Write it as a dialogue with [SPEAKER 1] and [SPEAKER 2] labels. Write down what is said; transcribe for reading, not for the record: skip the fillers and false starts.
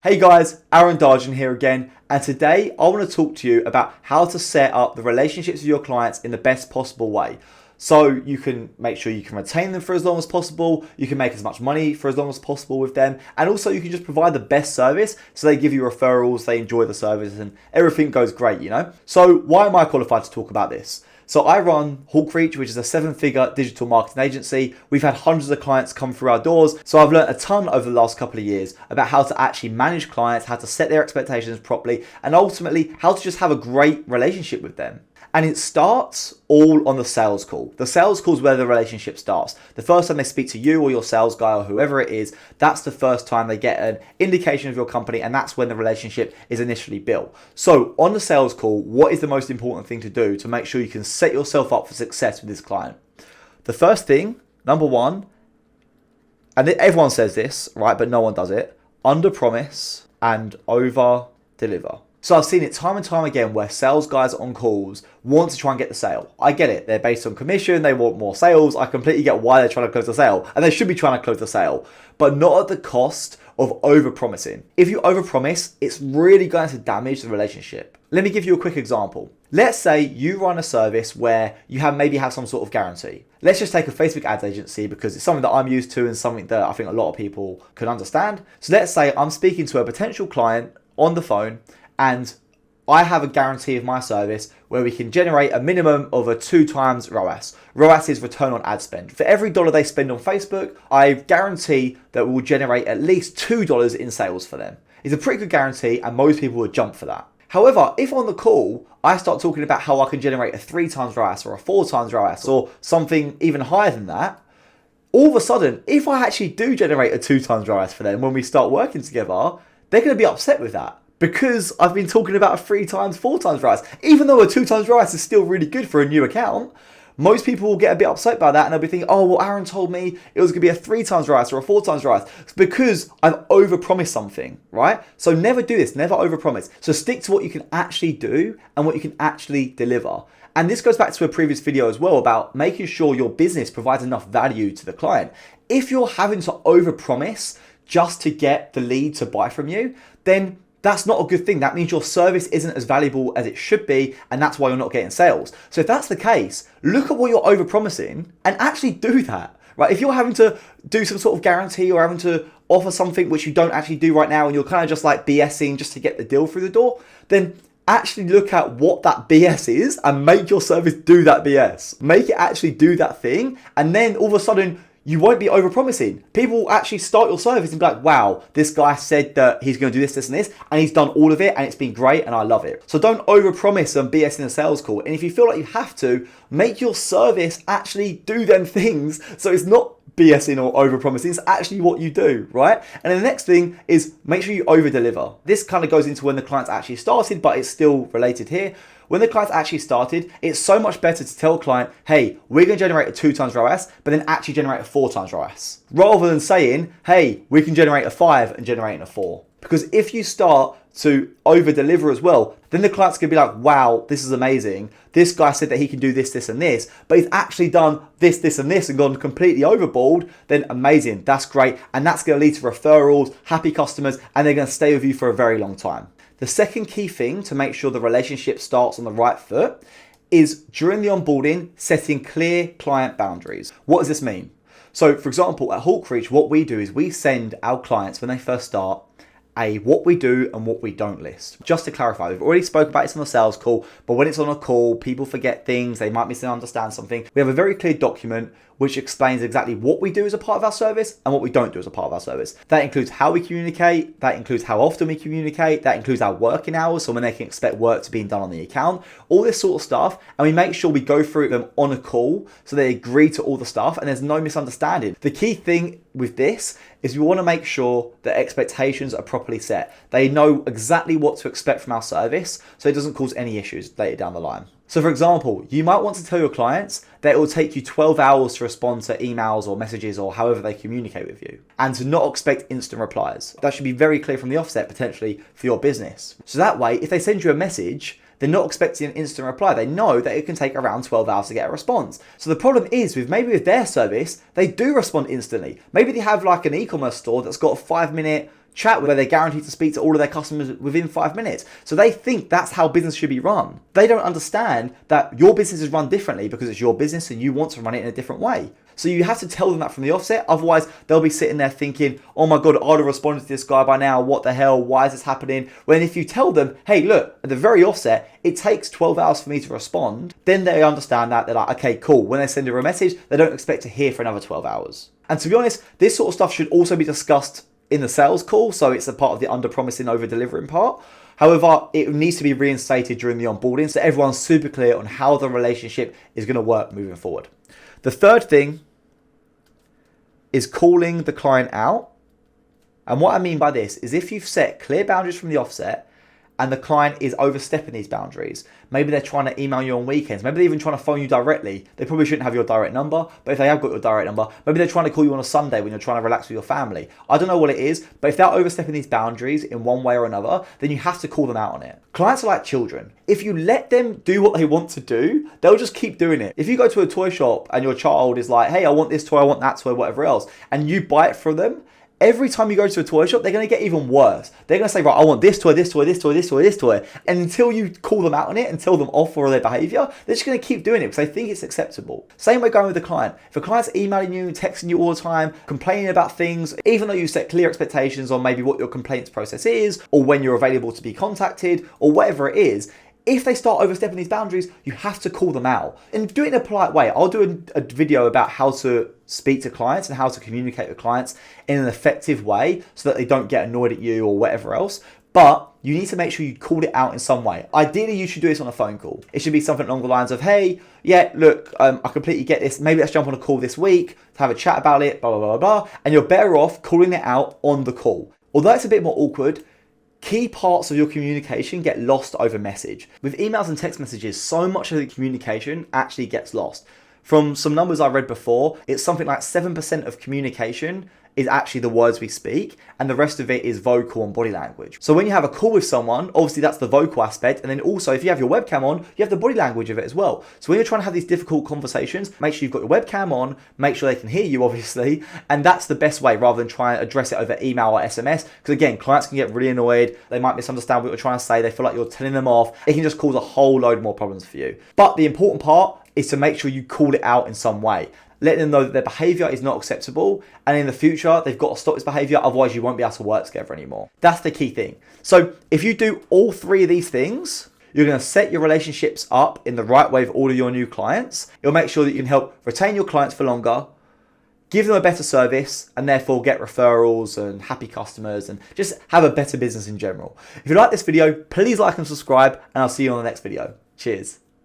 [SPEAKER 1] Hey guys, Arin Darcan here again, and today I want to talk to you about how to set up the relationships with your clients in the best possible way. So you can make sure you can retain them for as long as possible, you can make as much money for as long as possible with them, and also you can just provide the best service so they give you referrals, they enjoy the service, and everything goes great, you know? So why am I qualified to talk about this? So I run Hawkreach, which is a 7-figure digital marketing agency. We've had hundreds of clients come through our doors. So I've learned a ton over the last couple of years about how to actually manage clients, how to set their expectations properly, and ultimately how to just have a great relationship with them. And it starts all on the sales call. The sales call is where the relationship starts. The first time they speak to you or your sales guy or whoever it is, that's the first time they get an indication of your company, and that's when the relationship is initially built. So on the sales call, what is the most important thing to do to make sure you can set yourself up for success with this client? The first thing, number one, and everyone says this, right, but no one does it, under promise and over deliver. So I've seen it time and time again where sales guys on calls want to try and get the sale. I get it. They're based on commission. They want more sales. I completely get why they're trying to close the sale. And they should be trying to close the sale, but not at the cost of over-promising. If you over-promise, it's really going to damage the relationship. Let me give you a quick example. Let's say you run a service where you maybe have some sort of guarantee. Let's just take a Facebook ads agency because it's something that I'm used to and something that I think a lot of people can understand. So let's say I'm speaking to a potential client on the phone, and I have a guarantee of my service where we can generate a minimum of a 2 times ROAS. ROAS is return on ad spend. For every dollar they spend on Facebook, I guarantee that we will generate at least $2 in sales for them. It's a pretty good guarantee, and most people would jump for that. However, if on the call, I start talking about how I can generate a 3 times ROAS or a 4 times ROAS or something even higher than that, all of a sudden, if I actually do generate a 2 times ROAS for them when we start working together, they're going to be upset with that. Because I've been talking about a 3 times, 4 times ROAS. Even though a 2 times ROAS is still really good for a new account, most people will get a bit upset by that and they'll be thinking, oh, well, Arin told me it was going to be a 3 times ROAS or a 4 times ROAS. It's because I've overpromised something, right? So never do this, never overpromise. So stick to what you can actually do and what you can actually deliver. And this goes back to a previous video as well about making sure your business provides enough value to the client. If you're having to overpromise just to get the lead to buy from you, then that's not a good thing. That means your service isn't as valuable as it should be, and that's why you're not getting sales. So if that's the case, look at what you're overpromising and actually do that, right? If you're having to do some sort of guarantee or having to offer something which you don't actually do right now and you're kind of just like BSing just to get the deal through the door, then actually look at what that BS is and make your service do that BS. Make it actually do that thing, and then all of a sudden, you won't be overpromising. People will actually start your service and be like, wow, this guy said that he's going to do this, this, and this, and he's done all of it, and it's been great, and I love it. So don't overpromise and BS in a sales call. And if you feel like you have to, make your service actually do them things so it's not BSing or overpromising. It's actually what you do, right? And then the next thing is make sure you over-deliver. This kind of goes into when the client's actually started, but it's still related here. When the client's actually started, it's so much better to tell a client, hey, we're going to generate a 2 times ROAS, but then actually generate a 4 times ROAS. Rather than saying, hey, we can generate a 5 and generating a 4. Because if you start to over deliver as well, then the client's going to be like, wow, this is amazing. This guy said that he can do this, this, and this, but he's actually done this, this, and this and gone completely overboard. Then amazing, that's great. And that's going to lead to referrals, happy customers, and they're going to stay with you for a very long time. The second key thing to make sure the relationship starts on the right foot is during the onboarding, setting clear client boundaries. What does this mean? So for example, at Hawkreach, what we do is we send our clients when they first start a what we do and what we don't list. Just to clarify, we've already spoken about this on the sales call, but when it's on a call, people forget things, they might misunderstand something. We have a very clear document which explains exactly what we do as a part of our service and what we don't do as a part of our service. That includes how we communicate, that includes how often we communicate, that includes our working hours, so when they can expect work to be done on the account, all this sort of stuff, and we make sure we go through them on a call so they agree to all the stuff and there's no misunderstanding. The key thing with this is we want to make sure that expectations are properly set. They know exactly what to expect from our service so it doesn't cause any issues later down the line. So for example, you might want to tell your clients that it will take you 12 hours to respond to emails or messages or however they communicate with you, and to not expect instant replies. That should be very clear from the offset, potentially for your business. So that way, if they send you a message, they're not expecting an instant reply. They know that it can take around 12 hours to get a response. So the problem is maybe with their service, they do respond instantly. Maybe they have like an e-commerce store that's got a 5-minute chat where they're guaranteed to speak to all of their customers within 5 minutes. So they think that's how business should be run. They don't understand that your business is run differently because it's your business and you want to run it in a different way. So you have to tell them that from the offset. Otherwise, they'll be sitting there thinking, oh my God, I'd have responded to this guy by now. What the hell? Why is this happening? When if you tell them, hey, look, at the very offset, it takes 12 hours for me to respond, then they understand that. They're like, okay, cool. When they send her a message, they don't expect to hear for another 12 hours. And to be honest, this sort of stuff should also be discussed in the sales call. So it's a part of the under-promising, over-delivering part. However, it needs to be reinstated during the onboarding so everyone's super clear on how the relationship is going to work moving forward. The third thing is calling the client out. And what I mean by this is if you've set clear boundaries from the offset and the client is overstepping these boundaries, maybe they're trying to email you on weekends, maybe they're even trying to phone you directly. They probably shouldn't have your direct number, but if they have got your direct number, maybe they're trying to call you on a Sunday when you're trying to relax with your family. I don't know what it is, but if they're overstepping these boundaries in one way or another, then you have to call them out on it. Clients are like children. If you let them do what they want to do, they'll just keep doing it. If you go to a toy shop and your child is like, hey, I want this toy, I want that toy, whatever else, and you buy it from them, every time you go to a toy shop, they're going to get even worse. They're going to say, right, I want this toy, this toy, this toy, this toy, this toy. And until you call them out on it and tell them off for their behavior, they're just going to keep doing it because they think it's acceptable. Same way going with the client. If a client's emailing you, texting you all the time, complaining about things, even though you set clear expectations on maybe what your complaints process is, or when you're available to be contacted, or whatever it is, if they start overstepping these boundaries, you have to call them out and do it in a polite way. I'll do a video about how to speak to clients and how to communicate with clients in an effective way so that they don't get annoyed at you or whatever else. But you need to make sure you call it out in some way. Ideally, you should do this on a phone call. It should be something along the lines of, hey, yeah, look, I completely get this. Maybe let's jump on a call this week to have a chat about it, blah, blah, blah, blah. And you're better off calling it out on the call. Although it's a bit more awkward, key parts of your communication get lost over message. With emails and text messages, so much of the communication actually gets lost. From some numbers I read before, it's something like 7% of communication is actually the words we speak, and the rest of it is vocal and body language. So when you have a call with someone, obviously that's the vocal aspect, and then also if you have your webcam on, you have the body language of it as well. So when you're trying to have these difficult conversations, make sure you've got your webcam on, make sure they can hear you obviously, and that's the best way rather than trying to address it over email or SMS, because again, clients can get really annoyed, they might misunderstand what you're trying to say, they feel like you're telling them off, it can just cause a whole load more problems for you. But the important part is to make sure you call it out in some way. Let them know that their behavior is not acceptable, and in the future, they've got to stop this behavior, otherwise you won't be able to work together anymore. That's the key thing. So if you do all three of these things, you're going to set your relationships up in the right way with all of your new clients. It'll make sure that you can help retain your clients for longer, give them a better service, and therefore get referrals and happy customers and just have a better business in general. If you like this video, please like and subscribe, and I'll see you on the next video. Cheers.